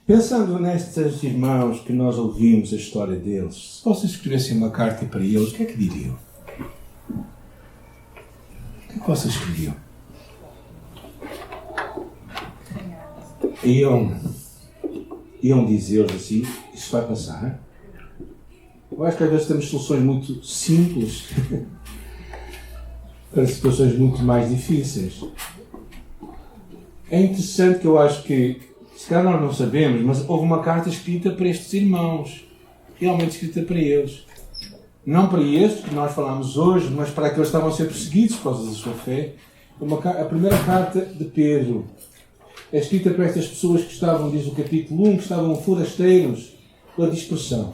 Pensando nestes irmãos que nós ouvimos a história deles, se vocês escrevessem uma carta para eles, o que é que diriam? O que é que vocês escreviam? Iam dizer assim, isso vai passar? Eu acho que às vezes temos soluções muito simples para situações muito mais difíceis. É interessante que eu acho que, se calhar nós não sabemos, mas houve uma carta escrita para estes irmãos. Realmente escrita para eles. Não para estes que nós falamos hoje, mas para aqueles que estavam a ser perseguidos por causa da sua fé. A primeira carta de Pedro é escrita para estas pessoas que estavam, diz o capítulo 1, que estavam forasteiros pela dispersão.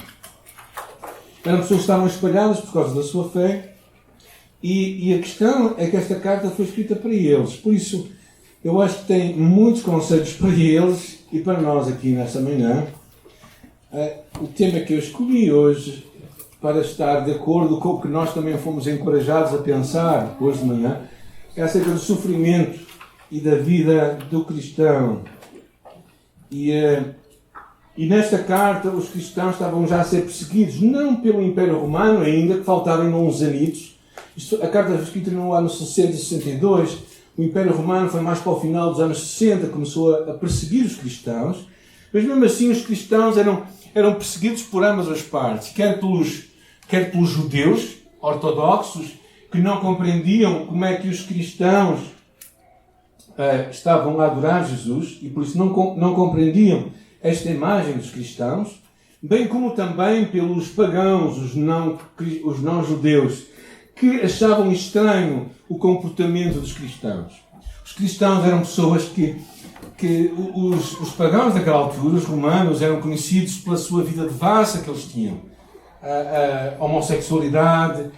Eram pessoas que estavam espalhadas por causa da sua fé. E a questão é que esta carta foi escrita para eles. Por isso, eu acho que tem muitos conselhos para eles e para nós aqui nesta manhã. O tema que eu escolhi hoje, para estar de acordo com o que nós também fomos encorajados a pensar hoje de manhã, é acerca do sofrimento e da vida do cristão. E nesta carta os cristãos estavam já a ser perseguidos, não pelo Império Romano ainda, que faltavam uns anitos. A carta foi escrita no ano 60 e 62. O Império Romano foi mais para o final dos anos 60, começou a perseguir os cristãos. Mas mesmo assim os cristãos eram perseguidos por ambas as partes. Quer pelos judeus ortodoxos, que não compreendiam como é que os cristãos estavam a adorar Jesus e por isso não compreendiam esta imagem dos cristãos, bem como também pelos pagãos, os não-judeus, que achavam estranho o comportamento dos cristãos. Os cristãos eram pessoas que os pagãos daquela altura, os romanos, eram conhecidos pela sua vida devassa que eles tinham. A homossexualidade,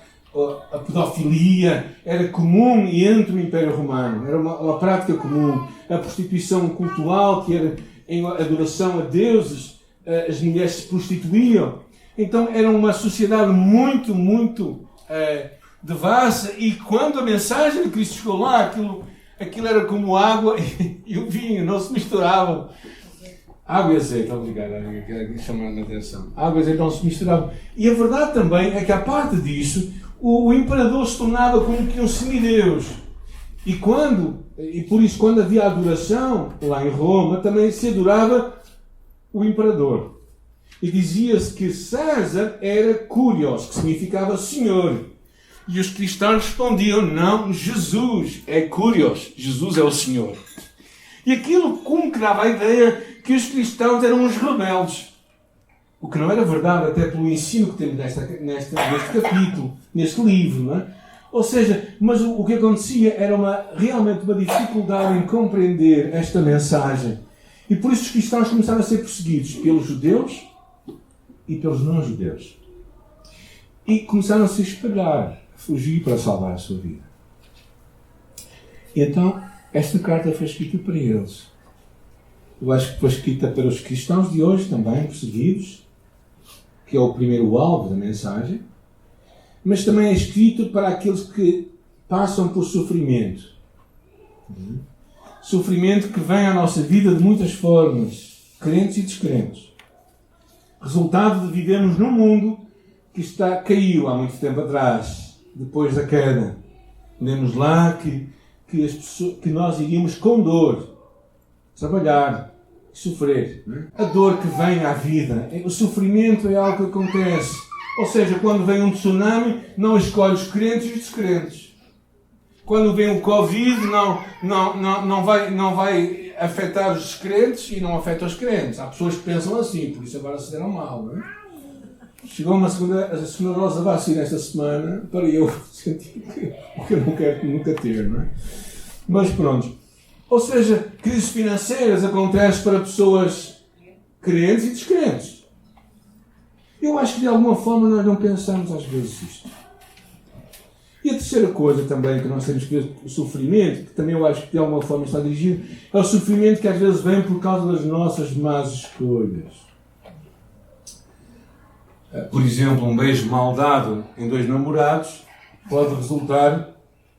a pedofilia, era comum entre o Império Romano. Era uma prática comum. A prostituição cultural, que era em adoração a deuses, as mulheres se prostituíam. Então era uma sociedade muito, muito devassa, e quando a mensagem de Cristo chegou lá, aquilo era como água e o vinho, não se misturavam. Água e azeite, obrigado, chamando a atenção. Água e azeite não se misturavam. E a verdade também é que, à parte disso, o imperador se tornava como que um semideus. E por isso, quando havia adoração lá em Roma, também se adorava o imperador. E dizia-se que César era Curios, que significava Senhor. E os cristãos respondiam, não, Jesus é Curios, Jesus é o Senhor. E aquilo como que dava a ideia que os cristãos eram uns rebeldes. O que não era verdade, até pelo ensino que temos neste capítulo, neste livro, não é? Ou seja, mas o que acontecia era realmente uma dificuldade em compreender esta mensagem. E por isso os cristãos começaram a ser perseguidos pelos judeus e pelos não-judeus. E começaram a se espalhar, a fugir para salvar a sua vida. E então, esta carta foi escrita para eles. Eu acho que foi escrita para os cristãos de hoje também, perseguidos, que é o primeiro alvo da mensagem, mas também é escrito para aqueles que passam por sofrimento. Sofrimento que vem à nossa vida de muitas formas, crentes e descrentes. Resultado de vivermos num mundo que caiu há muito tempo atrás, depois da queda. Lemos lá que nós iríamos com dor trabalhar e sofrer. A dor que vem à vida, o sofrimento é algo que acontece. Ou seja, quando vem um tsunami, não escolhe os crentes e os descrentes. Quando vem o Covid, não vai afetar os descrentes e não afeta os crentes. Há pessoas que pensam assim, por isso agora se deram mal, não é? Chegou a segunda dose da vacina esta semana para eu sentir o que eu não quero nunca ter, não é? Mas pronto. Ou seja, crises financeiras acontecem para pessoas crentes e descrentes. Eu acho que de alguma forma nós não pensamos às vezes isto. E a terceira coisa também que nós temos que ver, o sofrimento, que também eu acho que de alguma forma está dirigido, é o sofrimento que às vezes vem por causa das nossas más escolhas. Por exemplo, um beijo mal dado em dois namorados pode resultar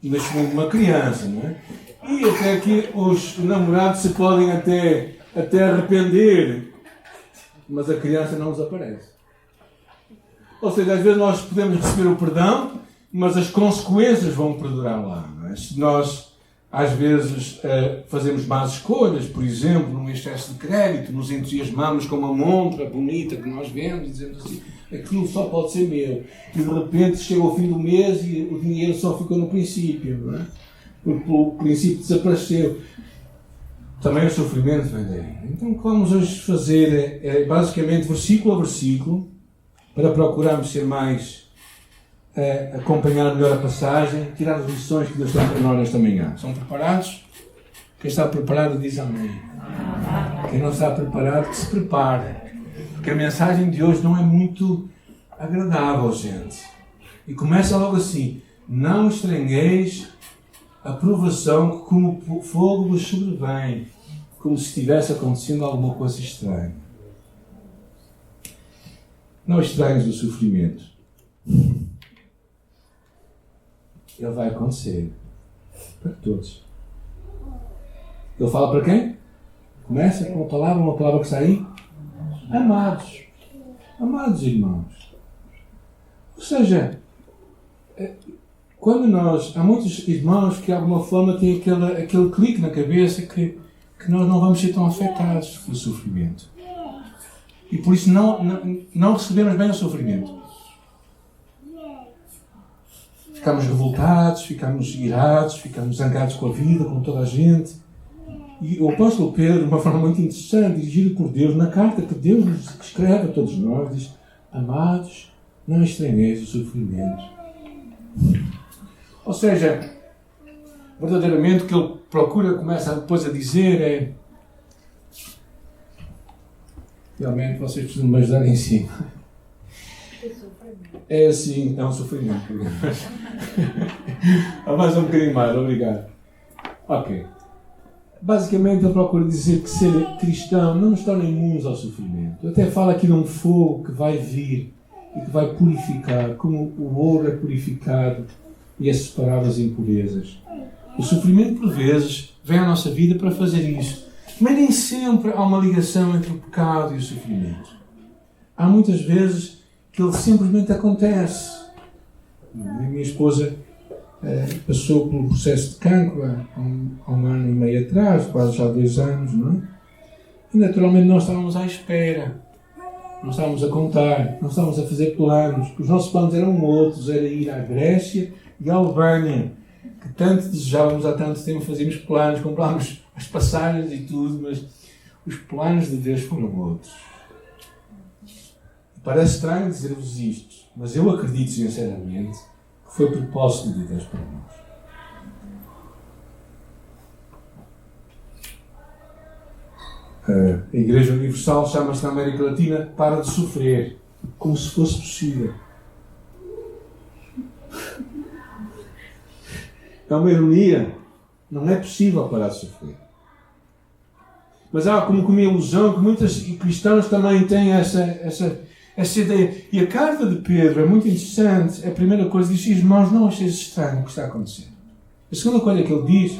no nascimento de uma criança, não é? E até que os namorados se podem até arrepender mas a criança não desaparece. Ou seja, às vezes nós podemos receber o perdão, mas as consequências vão perdurar lá. Não é? Se nós, às vezes, fazemos más escolhas, por exemplo, num excesso de crédito, nos entusiasmamos com uma montra bonita que nós vemos e dizemos assim, aquilo só pode ser meu. E de repente chega ao fim do mês e o dinheiro só ficou no princípio. Não é? Porque o princípio desapareceu. Também o sofrimento vem daí. Então o que vamos hoje fazer é basicamente versículo a versículo, para procurarmos ser mais, acompanhar melhor a passagem, tirar as lições que Deus tem para nós nesta manhã. São preparados? Quem está preparado diz amém. Quem não está preparado, que se prepare. Porque a mensagem de hoje não é muito agradável, gente. E começa logo assim: não estranheis a provação que como fogo vos sobrevém, como se estivesse acontecendo alguma coisa estranha. Não estranhos o sofrimento. Ele vai acontecer para todos. Ele fala para quem? Começa com uma palavra que está aí. Amados. Amados irmãos. Ou seja, quando há muitos irmãos que de alguma forma têm aquele clique na cabeça que nós não vamos ser tão afetados pelo sofrimento. E por isso não recebemos bem o sofrimento. Ficamos revoltados, ficamos irados, ficamos zangados com a vida, com toda a gente. E o apóstolo Pedro, de uma forma muito interessante, dirigido por Deus, na carta que Deus nos escreve a todos nós, diz: amados, não estranheis o sofrimento. Ou seja, verdadeiramente o que ele procura, começa depois a dizer é: realmente vocês precisam me ajudar em cima. É assim, é um sofrimento. Mais um bocadinho mais, obrigado. Ok. Basicamente ele procura dizer que ser cristão não nos torna imunes ao sofrimento. Até fala aqui de um fogo que vai vir e que vai purificar, como o ouro é purificado e é separado das impurezas. O sofrimento, por vezes, vem à nossa vida para fazer isso. Mas nem sempre há uma ligação entre o pecado e o sofrimento. Há muitas vezes que ele simplesmente acontece. A minha esposa passou pelo processo de cancro há um ano e meio atrás, quase já 2 anos, não é? E naturalmente nós estávamos à espera. Nós estávamos a contar, nós estávamos a fazer planos. Os nossos planos eram outros, era ir à Grécia e à Albânia, que tanto desejávamos há tanto tempo, fazíamos planos, comprámos as passagens e tudo, mas os planos de Deus foram outros. Parece estranho dizer-vos isto, mas eu acredito sinceramente que foi propósito de Deus para nós. A Igreja Universal chama-se na América Latina Para de Sofrer, como se fosse possível. É uma ironia. Não é possível parar de sofrer. Mas há como uma ilusão que muitos cristãos também têm essa ideia. E a carta de Pedro é muito interessante. A primeira coisa diz: irmãos, não acheis estranho o que está acontecendo. A segunda coisa que ele diz: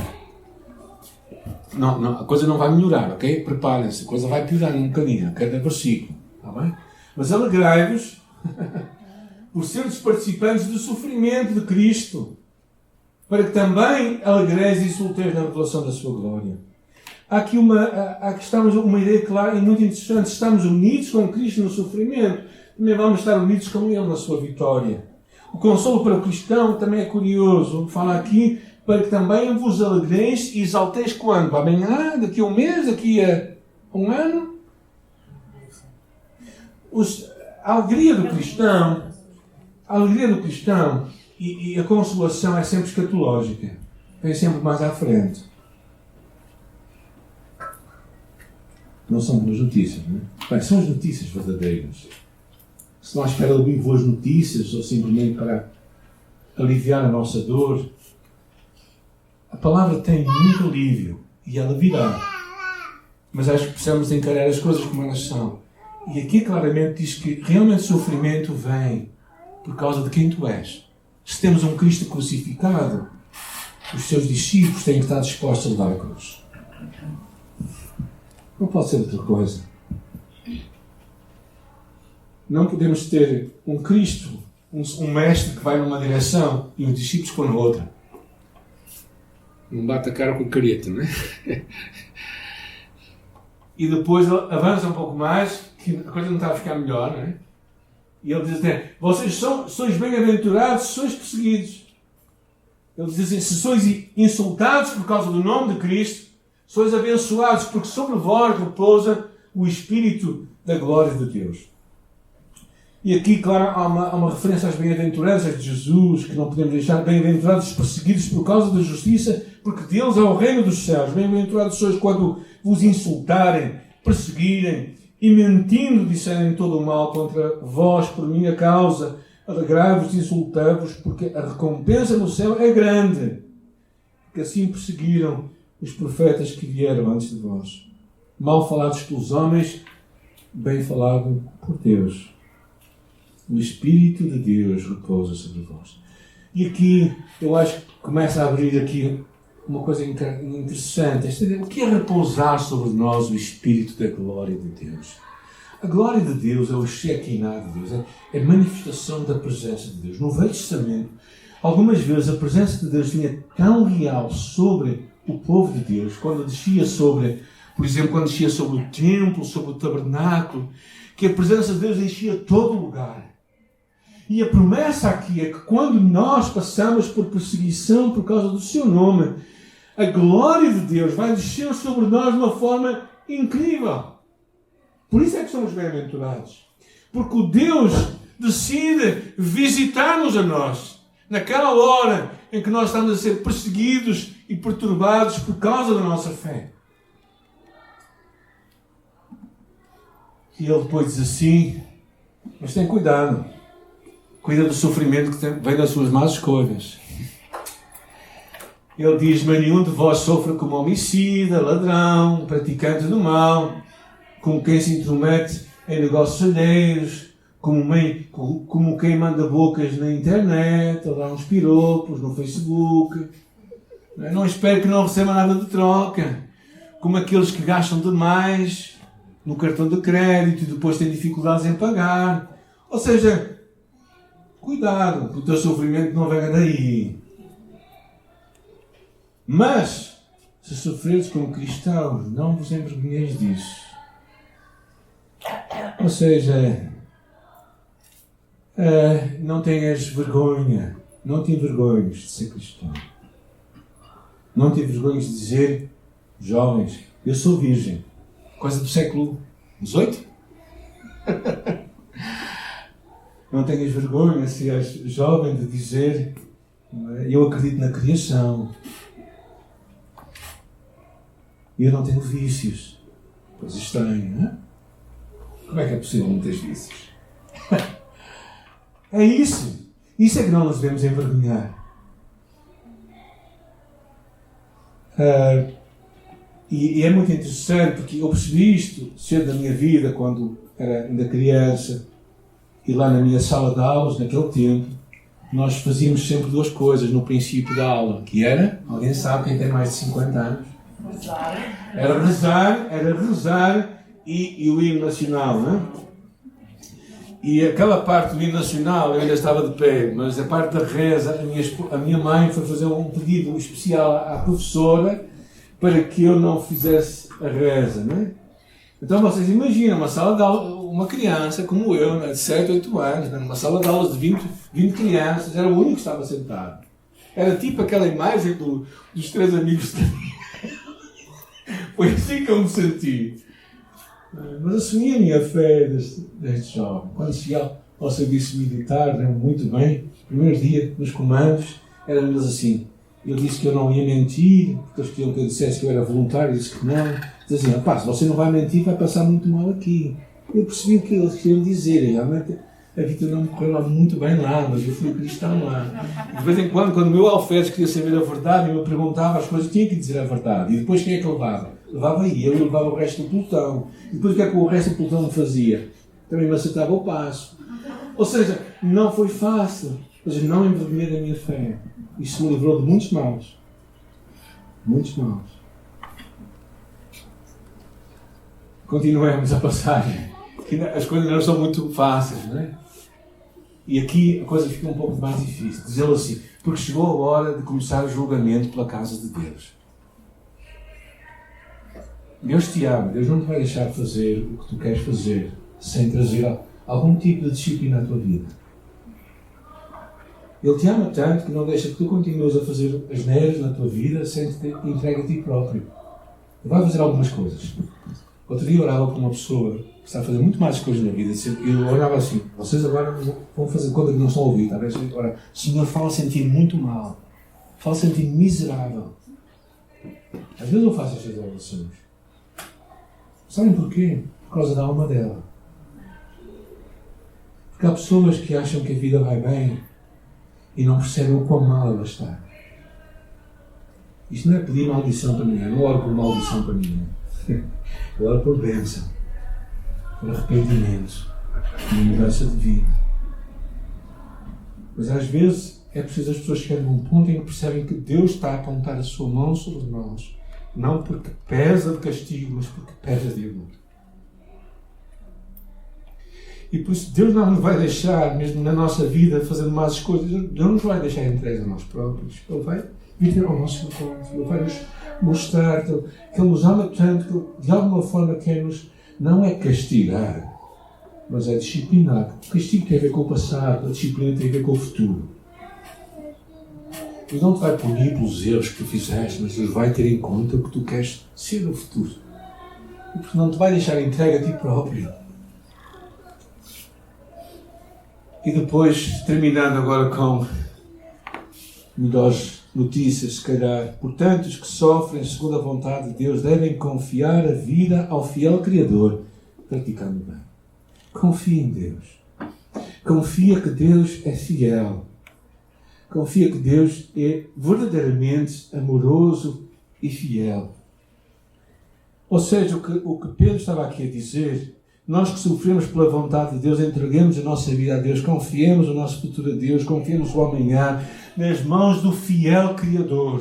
não, a coisa não vai melhorar, ok? Preparem-se, a coisa vai piorar um bocadinho, a cada versículo. Está bem? Mas alegrai-vos por sermos participantes do sofrimento de Cristo, para que também alegreis e exulteis na revelação da sua glória. Há aqui uma ideia clara e muito interessante. Estamos unidos com Cristo no sofrimento, também vamos estar unidos com Ele na sua vitória. O consolo para o cristão também é curioso. Fala aqui: para que também vos alegreis e exalteis quando? Amanhã? Daqui a um mês? Daqui a um ano? A alegria do cristão e a consolação é sempre escatológica. Vem sempre mais à frente. Não são boas notícias, não é? Bem, são as notícias verdadeiras. Se nós esperamos ouvir boas notícias ou simplesmente para aliviar a nossa dor, a palavra tem muito alívio e ela virá. Mas acho que precisamos encarar as coisas como elas são. E aqui claramente diz que realmente o sofrimento vem por causa de quem tu és. Se temos um Cristo crucificado, os seus discípulos têm que estar dispostos a levar a cruz. Não pode ser outra coisa. Não podemos ter um Cristo, um mestre que vai numa direção e os discípulos que vão na outra. Não bate a cara com careta, não é? E depois avança um pouco mais, que a coisa não está a ficar melhor, não é? E ele diz assim, vocês sois bem-aventurados se sois perseguidos. Ele diz assim, se sois insultados por causa do nome de Cristo, sois abençoados, porque sobre vós repousa o Espírito da glória de Deus. E aqui, claro, há uma referência às bem-aventuranças de Jesus, que não podemos deixar, bem-aventurados os perseguidos por causa da justiça, porque deles é o reino dos céus. Bem-aventurados sois quando vos insultarem, perseguirem e mentindo disserem todo o mal contra vós por minha causa. Alegrai-vos e insultai-vos, porque a recompensa no céu é grande. Que assim perseguiram os profetas que vieram antes de vós. Mal falados pelos homens, bem falado por Deus. O Espírito de Deus repousa sobre vós. E aqui, eu acho que começa a abrir aqui uma coisa interessante. O que é repousar sobre nós o Espírito da glória de Deus? A glória de Deus é o Shekinah de Deus. É a manifestação da presença de Deus. No Velho Testamento, algumas vezes a presença de Deus vinha tão real sobre o povo de Deus, quando descia sobre, por exemplo, quando descia sobre o templo, sobre o tabernáculo, que a presença de Deus enchia todo o lugar. E a promessa aqui é que quando nós passamos por perseguição por causa do seu nome, a glória de Deus vai descer sobre nós de uma forma incrível. Por isso é que somos bem-aventurados. Porque o Deus decide visitar-nos a nós, naquela hora em que nós estamos a ser perseguidos e perturbados por causa da nossa fé. E ele depois diz assim, mas tem cuidado. Cuida do sofrimento que vem das suas más escolhas. Ele diz, mas nenhum de vós sofre como homicida, ladrão, praticante do mal, como quem se intromete em negócios alheios, como quem manda bocas na internet, ou dá uns piropos no Facebook. Não espero que não receba nada de troca. Como aqueles que gastam demais no cartão de crédito e depois têm dificuldades em pagar. Ou seja, cuidado, que o teu sofrimento não venha daí. Mas, se sofreres como cristãos, não vos envergonheis disso. Ou seja, não tenhas vergonha, não te envergonhes de ser cristão. Não te envergonhes de dizer, jovens, eu sou virgem. Coisa do século XVIII? Não tenhas vergonha, se és jovem, de dizer, eu acredito na criação. E eu não tenho vícios. Pois estranho, não é? Como é que é possível não ter vícios? É isso. Isso é que não nos devemos envergonhar. E é muito interessante, porque eu percebi isto cedo da minha vida, quando era ainda criança, e lá na minha sala de aulas, naquele tempo, nós fazíamos sempre duas coisas no princípio da aula, que era, alguém sabe, quem tem mais de 50 anos? Era rezar e o hino nacional, não é? E aquela parte do hino nacional eu ainda estava de pé, mas a parte da reza, a minha mãe foi fazer um pedido especial à professora para que eu não fizesse a reza, não é? Então vocês imaginam uma sala de aula, uma criança como eu, de 7, 8 anos, numa sala de aulas de 20 crianças, era o único que estava sentado. Era tipo aquela imagem dos 3 amigos. Foi assim que eu me senti. Mas assumi a minha fé desde jovem. Quando cheguei ao serviço militar, lembro muito bem, o primeiro dia nos comandos, era-nos assim. Eu disse que eu não ia mentir, porque eles queriam que eu dissesse que eu era voluntário, disse que não. Diz assim, rapaz, se você não vai mentir, vai passar muito mal aqui. Eu percebi o que eles queriam dizer, e realmente a vida não me correu lá muito bem lá, mas eu fui cristão lá. De vez em quando o meu alferes queria saber a verdade, eu me perguntava as coisas, tinha que dizer a verdade. E depois quem é que levava? Levava eu e levava o resto do pelotão. E depois o que é que o resto do pelotão fazia? Também me acertava o passo. Ou seja, não foi fácil, mas não envergonhei da minha fé. Isso me livrou de muitos maus. Muitos maus. Continuemos a passagem. que as coisas não são muito fáceis, não é? E aqui a coisa fica um pouco mais difícil. Dizê-lo assim, porque chegou a hora de começar o julgamento pela casa de Deus. Deus te ama, Deus não te vai deixar fazer o que tu queres fazer sem trazer algum tipo de disciplina à tua vida. Ele te ama tanto que não deixa que tu continues a fazer asneiras na tua vida sem te entregue a ti próprio. Ele vai fazer algumas coisas. Outro dia eu orava com uma pessoa que está a fazer muito mais coisas na vida e eu orava assim, vocês agora vão fazer conta que não estão a ouvir, talvez agora, Senhor, fala sentir muito mal, fala sentir miserável. Às vezes eu faço estas orações. Sabem porquê? Por causa da alma dela. Porque há pessoas que acham que a vida vai bem e não percebem o quão mal ela está. Isto não é pedir maldição para ninguém. Eu não oro por maldição para ninguém. Eu oro por bênção, por arrependimento, por mudança de vida. Mas às vezes é preciso as pessoas chegarem a um ponto em que percebem que Deus está a apontar a sua mão sobre nós. Não porque pesa de castigo, mas porque pesa de amor. E por isso Deus não nos vai deixar, mesmo na nossa vida, fazendo más coisas, Deus não nos vai deixar entregues a nós próprios. Ele vai vir ao nosso encontro, Ele vai nos mostrar que Ele nos ama tanto, que Ele, de alguma forma, quer nos, não é castigar, mas é disciplinar. O castigo tem a ver com o passado, a disciplina tem a ver com o futuro. Deus não te vai punir pelos erros que tu fizeste, mas Deus vai ter em conta o que tu queres ser no futuro. E porque não te vai deixar entregue a ti próprio. E depois, terminando agora com melhores notícias, se calhar. Portanto, os que sofrem segundo a vontade de Deus devem confiar a vida ao fiel Criador, praticando bem. Confia em Deus. Confia que Deus é fiel. Confia que Deus é verdadeiramente amoroso e fiel. Ou seja, o que Pedro estava aqui a dizer, nós que sofremos pela vontade de Deus, entreguemos a nossa vida a Deus, confiemos o nosso futuro a Deus, confiemos o amanhã nas mãos do fiel Criador.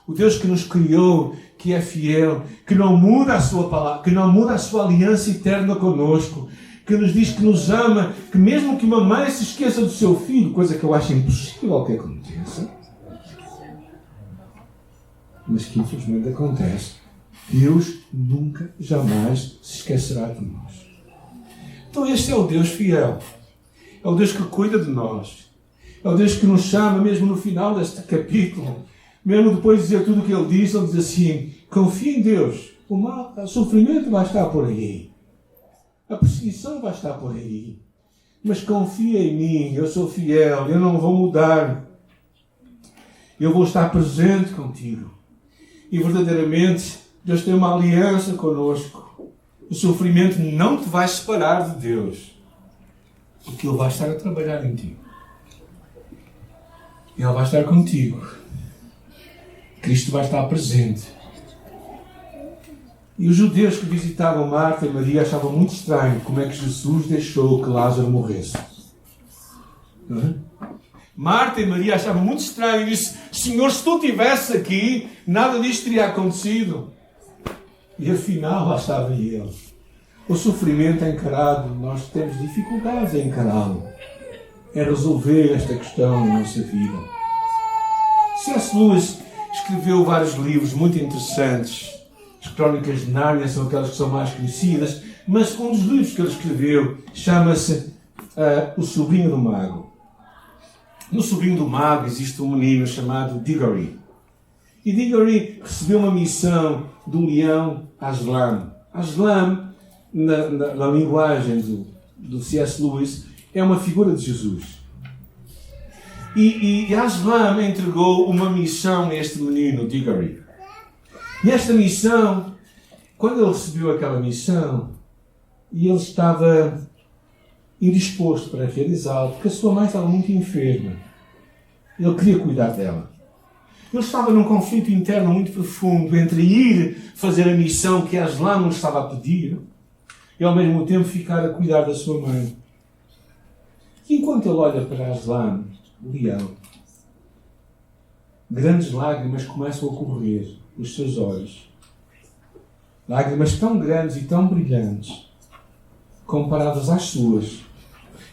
O Deus que nos criou, que é fiel, que não muda a sua palavra, que não muda a sua aliança eterna conosco, que nos diz que nos ama, que mesmo que uma mãe se esqueça do seu filho, coisa que eu acho impossível que aconteça, mas que infelizmente acontece, Deus nunca, jamais se esquecerá de nós. Então este é o Deus fiel. É o Deus que cuida de nós. É o Deus que nos chama, mesmo no final deste capítulo, mesmo depois de dizer tudo o que Ele diz assim, confia em Deus. O sofrimento vai estar por aí. A perseguição vai estar por aí. Mas confia em mim, eu sou fiel, eu não vou mudar. Eu vou estar presente contigo. E verdadeiramente, Deus tem uma aliança conosco. O sofrimento não te vai separar de Deus. Porque Ele vai estar a trabalhar em ti. Ele vai estar contigo. Cristo vai estar presente. E os judeus que visitavam Marta e Maria achavam muito estranho como é que Jesus deixou que Lázaro morresse. Não é? Marta e Maria achavam muito estranho e disse, Senhor, se tu estivesse aqui, nada disto teria acontecido. E afinal lá estava ele. O sofrimento é encarado, nós temos dificuldades em encará-lo. É resolver esta questão na nossa vida. C.S. Lewis escreveu vários livros muito interessantes. As Crónicas de Nárnia são aquelas que são mais conhecidas, mas um dos livros que ele escreveu chama-se O Sobrinho do Mago. No Sobrinho do Mago existe um menino chamado Diggory. E Diggory recebeu uma missão do leão Aslan. Aslan, na linguagem do C.S. Lewis, é uma figura de Jesus. E Aslan entregou uma missão a este menino, Diggory. E esta missão, quando ele recebeu aquela missão, e ele estava indisposto para realizá-la, porque a sua mãe estava muito enferma. Ele queria cuidar dela. Ele estava num conflito interno muito profundo entre ir fazer a missão que Aslan não estava a pedir e ao mesmo tempo ficar a cuidar da sua mãe. E enquanto ele olha para Aslan, o leão, grandes lágrimas começam a correr dos seus olhos. Lágrimas tão grandes e tão brilhantes comparadas às suas,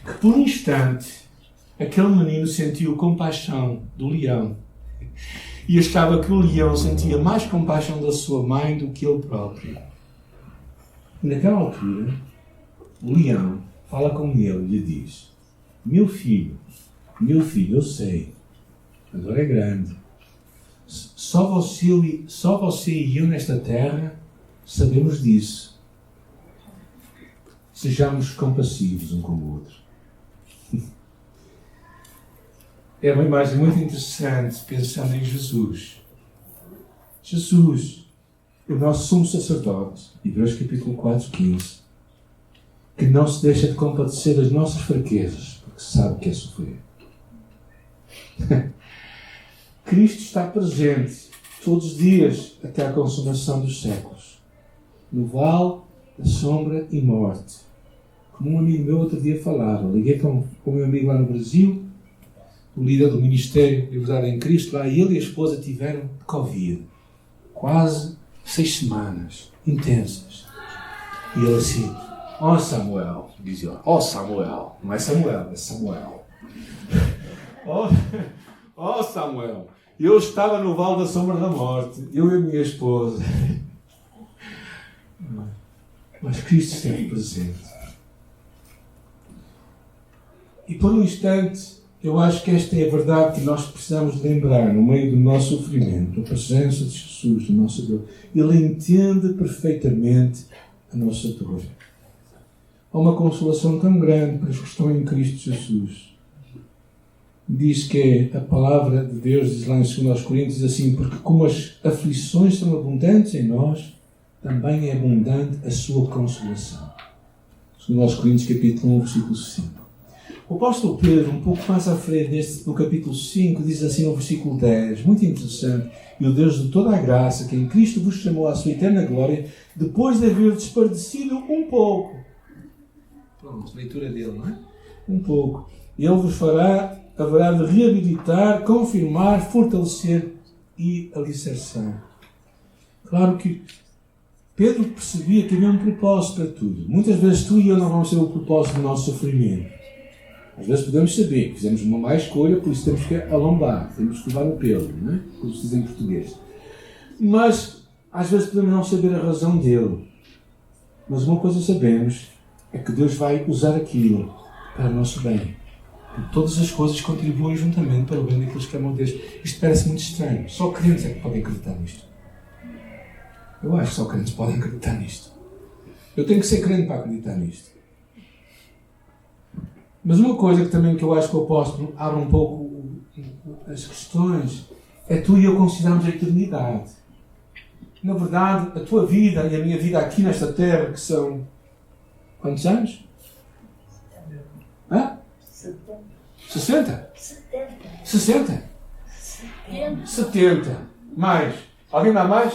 que por um instante aquele menino sentiu compaixão do leão e achava que o leão sentia mais compaixão da sua mãe do que ele próprio. E naquela altura, o leão fala com ele e lhe diz: meu filho, eu sei, agora é grande. Só você e eu nesta terra sabemos disso. Sejamos compassivos um com o outro. É uma imagem muito interessante pensando em Jesus. Jesus, o nosso sumo sacerdote, Hebreus capítulo 4:15, que não se deixa de compadecer das nossas fraquezas, porque sabe que é sofrer. Cristo está presente todos os dias até à consumação dos séculos, no vale da sombra e morte. Como um amigo meu outro dia falava, liguei com o meu amigo lá no Brasil, o líder do Ministério Liberdade em Cristo, lá ele e a esposa tiveram Covid. Quase 6 semanas intensas. E ele assim: ó Samuel, dizia, ó Samuel, não é Samuel, é Samuel. Ó Samuel, eu estava no vale da sombra da morte, eu e a minha esposa. Mas Cristo esteve presente. E por um instante, eu acho que esta é a verdade que nós precisamos lembrar no meio do nosso sofrimento, a presença de Jesus, do nosso Deus. Ele entende perfeitamente a nossa dor. Há uma consolação tão grande para os que estão em Cristo Jesus. Diz que a palavra de Deus, diz lá em 2 Coríntios, assim: porque como as aflições são abundantes em nós, também é abundante a sua consolação. 2 Coríntios capítulo 1, versículo 5. O apóstolo Pedro, um pouco mais à frente, no capítulo 5, diz assim no versículo 10, muito interessante: e o Deus de toda a graça, que em Cristo vos chamou à sua eterna glória, depois de haver despadecido um pouco. Pronto, leitura dele, não é? Um pouco. Ele vos haverá de reabilitar, confirmar, fortalecer e alicerçar. Claro que Pedro percebia que havia um propósito para tudo. Muitas vezes tu e eu não vamos ser o propósito do nosso sofrimento. Às vezes podemos saber que fizemos uma má escolha, por isso temos que alombar, temos que levar o pelo, não é? Como se diz em português. Mas, às vezes podemos não saber a razão dele. Mas uma coisa sabemos, é que Deus vai usar aquilo para o nosso bem. Porque todas as coisas contribuem juntamente para o bem daqueles que amam Deus. Isto parece muito estranho. Só crentes é que podem acreditar nisto. Eu acho que só crentes podem acreditar nisto. Eu tenho que ser crente para acreditar nisto. Mas uma coisa que eu acho que o apóstolo abre um pouco as questões é tu e eu considerarmos a eternidade. Na verdade, a tua vida e a minha vida aqui nesta terra, que são quantos anos? 60? 60? 70. Mais. Alguém dá mais?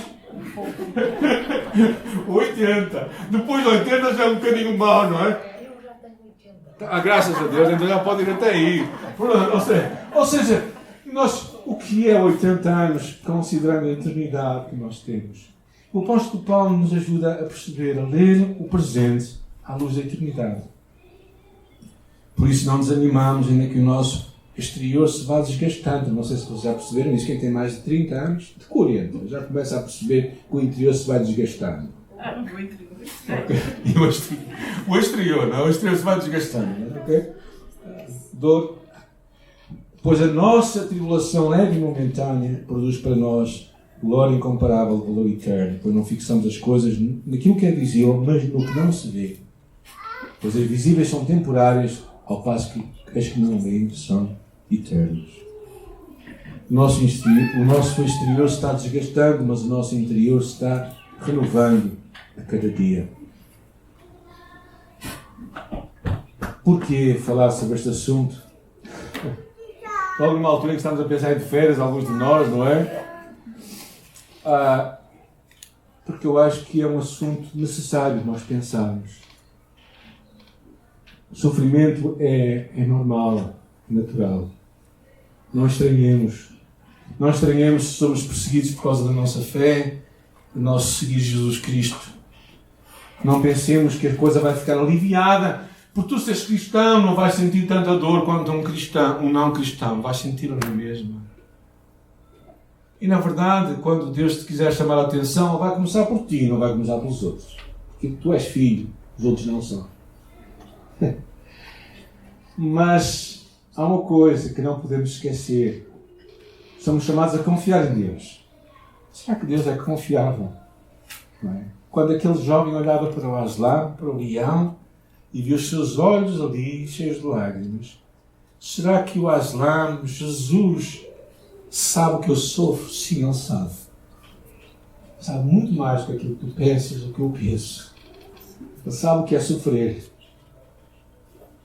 80. Depois de 80 já é um bocadinho mau, não é? Graças a Deus, então já pode ir até aí. Ou seja, nós, o que é 80 anos, considerando a eternidade que nós temos? O apóstolo Paulo nos ajuda a perceber, a ler o presente à luz da eternidade. Por isso não desanimamos, ainda que o nosso exterior se vá desgastando. Não sei se vocês já perceberam isso. Quem tem mais de 30 anos, de 40, já começa a perceber que o interior se vai desgastando. E o exterior, não? O exterior se vai desgastando. Okay? Dor. Pois a nossa tribulação leve e momentânea produz para nós glória incomparável, valor eterno. Pois não fixamos as coisas naquilo que é visível, mas no que não se vê. Pois as visíveis são temporárias, ao passo que as que não veem são eternas. O nosso exterior se está desgastando, mas o nosso interior se está renovando a cada dia. Porquê falar sobre este assunto? Logo numa altura em que estamos a pensar em de férias, alguns de nós, não é? Porque eu acho que é um assunto necessário nós pensarmos. O sofrimento é normal, natural. Não estranhemos. Não estranhemos se somos perseguidos por causa da nossa fé, do nosso seguir Jesus Cristo. Não pensemos que a coisa vai ficar aliviada. Por tu seres cristão, não vais sentir tanta dor quanto um não cristão. Vais sentir a mesma. E na verdade, quando Deus te quiser chamar a atenção, Ele vai começar por ti, não vai começar pelos outros. Porque tu és filho, os outros não são. Mas há uma coisa que não podemos esquecer. Somos chamados a confiar em Deus. Será que Deus é confiável? Não é? Quando aquele jovem olhava para o Aslan, para o leão, e viu os seus olhos ali cheios de lágrimas, será que o Aslan, Jesus, sabe o que eu sofro? Sim, Ele sabe. Sabe muito mais do que aquilo que tu pensas, do que eu penso. Ele sabe o que é sofrer.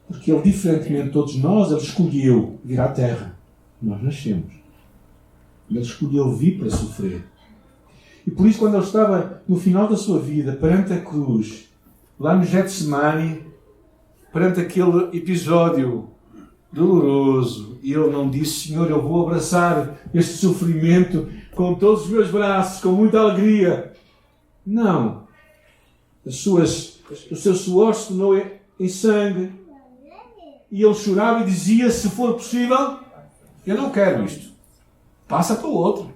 Porque Ele, diferentemente de todos nós, Ele escolheu vir à Terra. Nós nascemos. Ele escolheu vir para sofrer. E por isso, quando Ele estava no final da sua vida, perante a cruz, lá no Getsemane, perante aquele episódio doloroso, Ele não disse: Senhor, eu vou abraçar este sofrimento com todos os meus braços, com muita alegria. Não. O seu suor se tornou em sangue. E Ele chorava e dizia: se for possível, eu não quero isto. Passa para o outro.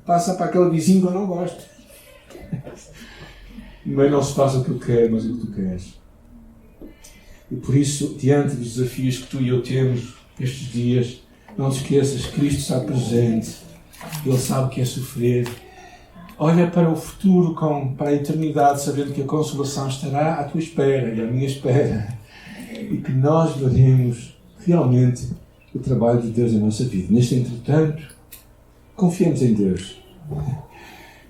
Passa para aquele vizinho que eu não gosto. Mas não se passa o que eu quero, mas o que tu queres. E por isso, diante dos desafios que tu e eu temos estes dias, não te esqueças, Cristo está presente. Ele sabe o que é sofrer. Olha para o futuro, para a eternidade, sabendo que a consolação estará à tua espera e à minha espera. E que nós veremos realmente o trabalho de Deus em nossa vida. Neste entretanto, confiemos em Deus.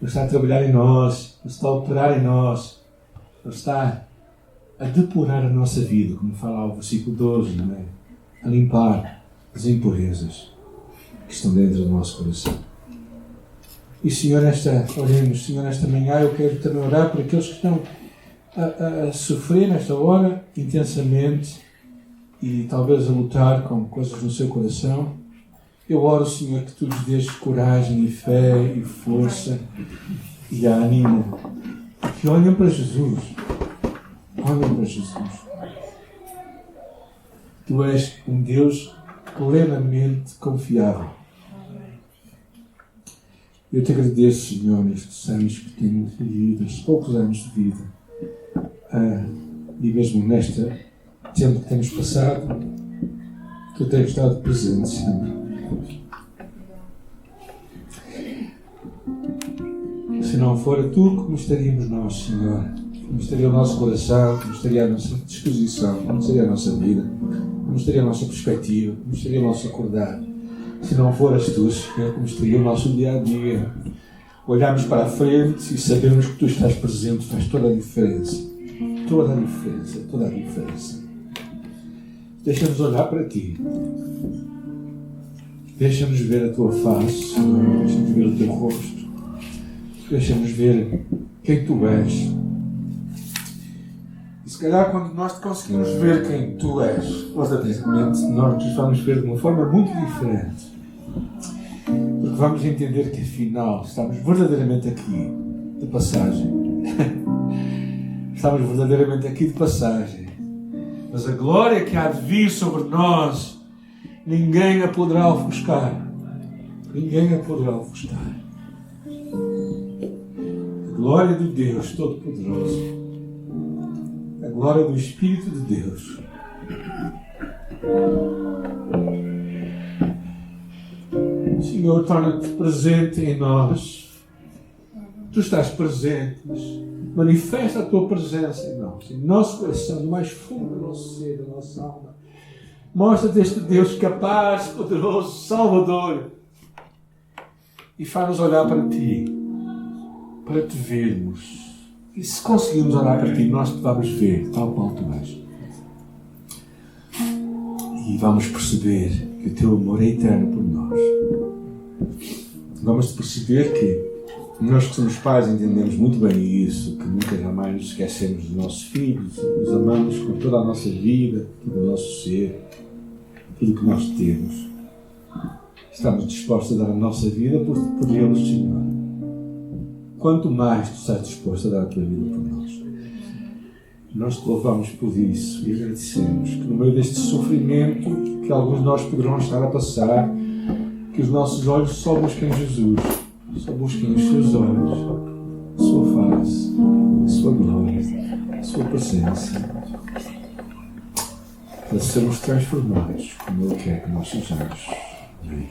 Ele está a trabalhar em nós, Ele está a operar em nós, Ele está a depurar a nossa vida, como fala o versículo 12, não é? A limpar as impurezas que estão dentro do nosso coração. E Senhor, oremos, Senhor, nesta manhã eu quero também orar por aqueles que estão a sofrer nesta hora intensamente e talvez a lutar com coisas no seu coração. Eu oro, Senhor, que Tu lhes dês coragem e fé e força e ânimo. Que olhem para Jesus. Olhem para Jesus. Tu és um Deus plenamente confiável. Eu te agradeço, Senhor, nestes anos que tenho vivido, estes poucos anos de vida. E mesmo neste tempo que temos passado, Tu tens estado presente, Senhor. Se não for Tu, como estaríamos nós, Senhor? Como estaria o nosso coração? Como estaria a nossa disposição? Como estaria a nossa vida? Como estaria a nossa perspectiva? Como estaria o nosso acordar? Se não foras Tu, Senhor, como estaria o nosso dia-a-dia? Olharmos para a frente e sabemos que Tu estás presente, faz toda a diferença. Toda a diferença, toda a diferença. Deixa-nos olhar para Ti. Deixa-nos ver a Tua face, Senhor. Deixa-nos ver o Teu rosto. Deixa-nos ver quem Tu és. E se calhar quando nós conseguimos ver quem Tu és, verdadeiramente, nós nos vamos ver de uma forma muito diferente. Porque vamos entender que afinal estamos verdadeiramente aqui de passagem. Estamos verdadeiramente aqui de passagem. Mas a glória que há de vir sobre nós, ninguém a poderá ofuscar. Ninguém a poderá ofuscar. A glória de Deus Todo-Poderoso. A glória do Espírito de Deus. Senhor, torna-te presente em nós. Tu estás presente, mas manifesta a Tua presença em nós, em nosso coração, no mais fundo do nosso ser, da nossa alma. Mostra-te este Deus capaz, poderoso, Salvador. E faz-nos olhar para Ti, para Te vermos. E se conseguirmos olhar para Ti, nós Te vamos ver, tal qual Tu és. E vamos perceber que o Teu amor é eterno por nós. Vamos perceber que nós que somos pais entendemos muito bem isso, que nunca jamais nos esquecemos dos nossos filhos, os amamos com toda a nossa vida, todo o nosso ser, tudo o que nós temos. Estamos dispostos a dar a nossa vida por eles, Senhor. quanto mais tu estás disposto a dar a tua vida por nós. Nós te louvamos por isso e agradecemos que no meio deste sofrimento que alguns de nós poderão estar a passar, que os nossos olhos só busquem Jesus, só busquem os seus olhos, a sua face, a sua glória, a sua presença, para sermos transformados como Ele quer que nós sejamos. Amém.